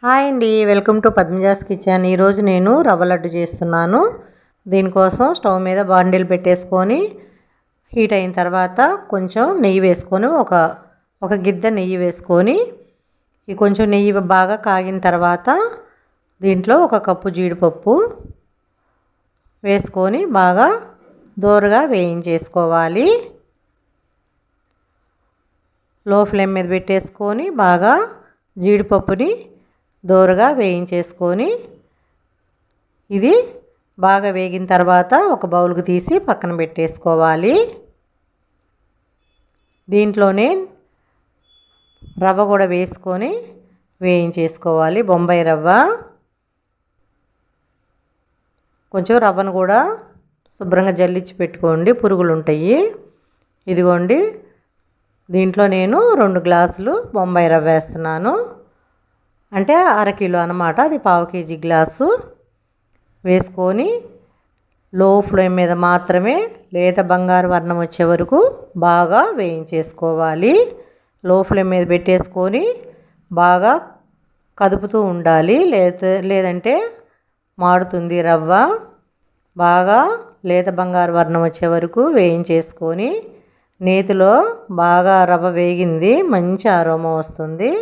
Hi అండి, welcome to Padmaja's kitchen. ఈరోజు నేను రవ్వ లడ్డు చేస్తున్నాను. దీనికోసం స్టవ్ మీద బాండిల్ పెట్టేసుకొని హీట్ అయిన తర్వాత కొంచెం నెయ్యి వేసుకొని ఒక గిద్ద నెయ్యి వేసుకొని ఈ కొంచెం నెయ్యి బాగా కాగిన తర్వాత దీంట్లో ఒక కప్పు జీడిపప్పు వేసుకొని బాగా దోరగా వేయించేసుకోవాలి. లో ఫ్లేమ్ మీద పెట్టేసుకొని బాగా జీడిపప్పుని దోరగా వేయించేసుకొని ఇది బాగా వేగిన తర్వాత ఒక బౌల్కి తీసి పక్కన పెట్టేసుకోవాలి. దీంట్లోనే రవ్వ కూడా వేసుకొని వేయించేసుకోవాలి. బొంబాయి రవ్వ, కొంచెం రవ్వను కూడా శుభ్రంగా జల్లించి పెట్టుకోండి, పురుగులు ఉంటాయి. ఇదిగోండి, దీంట్లో నేను 2 గ్లాసులు బొంబాయి రవ్వ వేస్తున్నాను. అంటే అరకిలో అన్నమాట, అది పావు కేజీ గ్లాసు వేసుకొని లో ఫ్లేమ్ మీద మాత్రమే లేత బంగారు వర్ణం వచ్చే వరకు బాగా వేయించేసుకోవాలి. లో ఫ్లేమ్ మీద పెట్టేసుకొని బాగా కదుపుతూ ఉండాలి, లేదంటే మాడుతుంది రవ్వ. బాగా లేత బంగారు వర్ణం వచ్చే వరకు వేయించేసుకొని నేతిలో బాగా రవ్వ వేగింది, మంచి అరోమా వస్తుంది.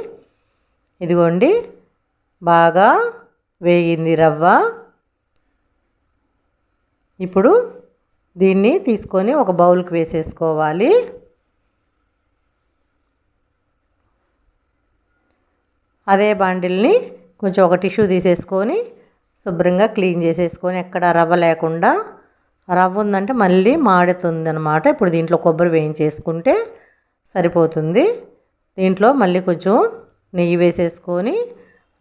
ఇదిగోండి, బాగా వేగింది రవ్వ. ఇప్పుడు దీన్ని తీసుకొని ఒక బౌల్కి వేసేసుకోవాలి. అదే బాండిల్ని కొంచెం ఒక టిష్యూ తీసేసుకొని శుభ్రంగా క్లీన్ చేసేసుకొని ఎక్కడ రవ్వ లేకుండా, రవ్వ ఉందంటే మళ్ళీ మాడుతుంది అనమాట. ఇప్పుడు దీంట్లో కొబ్బరి వేయించేసుకుంటే సరిపోతుంది. దీంట్లో మళ్ళీ కొంచెం నెయ్యి వేసేసుకొని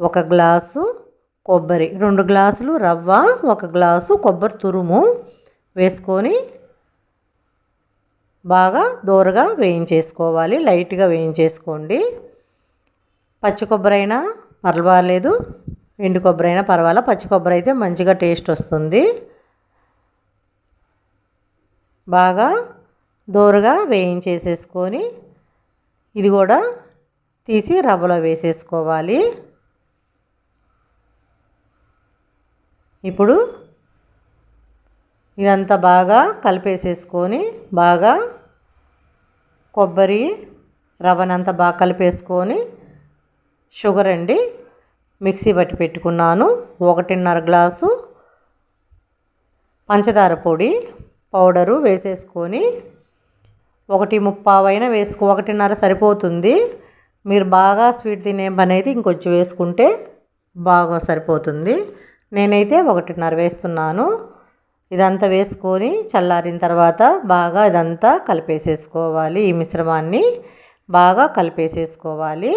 1 గ్లాసు కొబ్బరి, 2 గ్లాసులు రవ్వ, 1 గ్లాసు కొబ్బరి తురుము వేసుకొని బాగా దోరగా వేయించేసుకోవాలి. లైట్గా వేయించేసుకోండి. పచ్చి కొబ్బరి అయినా పర్వాలేదు, ఎండు కొబ్బరి అయినా పర్వాలేదు. పచ్చి కొబ్బరి అయితే మంచిగా టేస్ట్ వస్తుంది. బాగా దోరగా వేయించేసేసుకొని ఇది కూడా తీసి రవ్వలో వేసేసుకోవాలి. ఇప్పుడు ఇదంతా బాగా కలిపేసేసుకొని బాగా కొబ్బరి రవ్వనంతా బాగా కలిపేసుకొని షుగర్ అండి, మిక్సీ పట్టి పెట్టుకున్నాను. 1.5 గ్లాసు పంచదార పొడి పౌడరు వేసేసుకొని 1.25 అయినా 1.5 సరిపోతుంది. మీరు బాగా స్వీట్ తినే పని అయితే ఇంకొంచెం వేసుకుంటే బాగా సరిపోతుంది. నేనైతే 1.5 వేస్తున్నాను. ఇదంతా వేసుకొని చల్లారిన తర్వాత బాగా ఇదంతా కలిపేసేసుకోవాలి. ఈ మిశ్రమాన్ని బాగా కలిపేసేసుకోవాలి.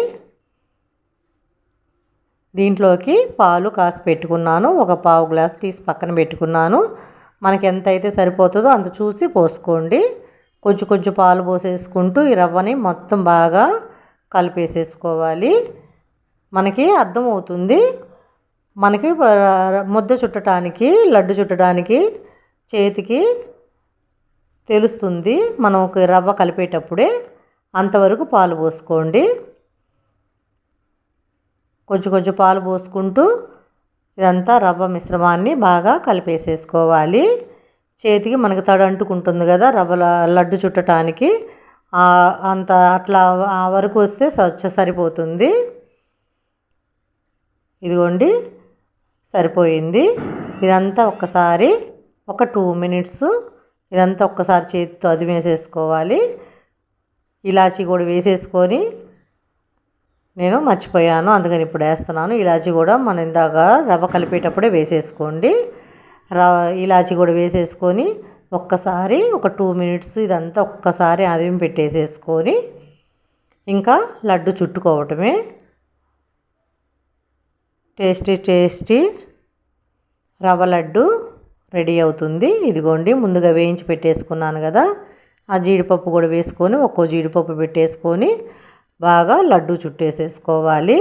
దీంట్లోకి పాలు కాసి పెట్టుకున్నాను. ఒక పావు గ్లాస్ తీసి పక్కన పెట్టుకున్నాను. మనకి ఎంత అయితే సరిపోతుందో అంత చూసి పోసుకోండి. కొంచెం కొంచెం పాలు పోసేసుకుంటూ ఈ రవ్వని మొత్తం బాగా కలిపేసేసుకోవాలి. మనకి అర్థమవుతుంది, మనకి ముద్ద చుట్టడానికి, లడ్డు చుట్టడానికి చేతికి తెలుస్తుంది. మనం ఒక రవ్వ కలిపేటప్పుడే అంతవరకు పాలు పోసుకోండి. కొంచెం కొంచెం పాలు పోసుకుంటూ ఇదంతా రవ్వ మిశ్రమాన్ని బాగా కలిపేసేసుకోవాలి. చేతికి మనకు తడి అంటుకుంటుంది కదా రవ్వ లడ్డు చుట్టడానికి, అంత అట్లా ఆ వరకు వస్తే సరిపోతుంది. ఇదిగోండి, సరిపోయింది. ఇదంతా ఒక్కసారి ఒక 2 మినిట్స్ ఇదంతా ఒక్కసారి చేతితో అదిమేసేసుకోవాలి. ఇలాచీ కూడా వేసేసుకొని, నేను మర్చిపోయాను అందుకని ఇప్పుడు వేస్తున్నాను. ఇలాచీ కూడా మనం ఇందాక రవ్వ కలిపేటప్పుడే వేసేసుకోండి. ఇలాచీ కూడా వేసేసుకొని ఒక్కసారి ఒక 2 మినిట్స్ ఇదంతా ఒక్కసారి అదిమి పెట్టేసేసుకొని ఇంకా లడ్డు చుట్టుకోవటమే. టేస్టీ రవ్వ లడ్డు రెడీ అవుతుంది. ఇదిగోండి, ముందుగా వేయించి పెట్టేసుకున్నాను కదా, ఆ జీడిపప్పు కూడా వేసుకొని ఒక్కో జీడిపప్పు పెట్టేసుకొని బాగా లడ్డు చుట్టేసేసుకోవాలి.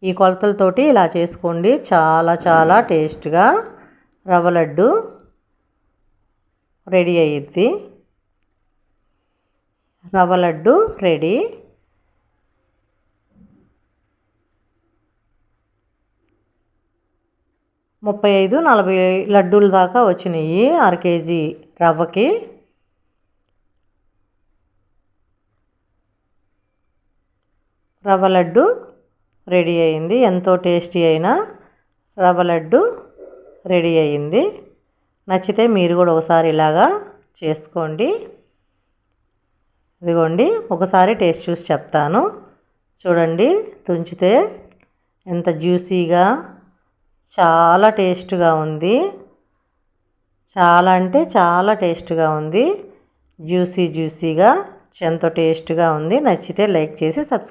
ఈ కొలతలతోటి ఇలా చేసుకోండి, చాలా చాలా టేస్ట్గా రవ్వ లడ్డు రెడీ అయ్యిద్ది. రవ్వ లడ్డు రెడీ. 35-40 లడ్డూల దాకా వచ్చినాయి 1/2 కేజీ రవ్వకి. రవ్వ లడ్డు రెడీ అయింది. ఎంతో టేస్టీ అయిన రవ్వ లడ్డు రెడీ అయింది. నచ్చితే మీరు కూడా ఒకసారి ఇలాగా చేసుకోండి. ఇదిగోండి, ఒకసారి టేస్ట్ చూసి చెప్తాను. చూడండి, తుంచితే ఎంత జ్యూసీగా, చాలా టేస్ట్గా ఉంది. చాలా అంటే చాలా టేస్ట్గా ఉంది. జ్యూసీగా ఎంతో టేస్ట్గా ఉంది. నచ్చితే లైక్ చేసి సబ్స్క్రైబ్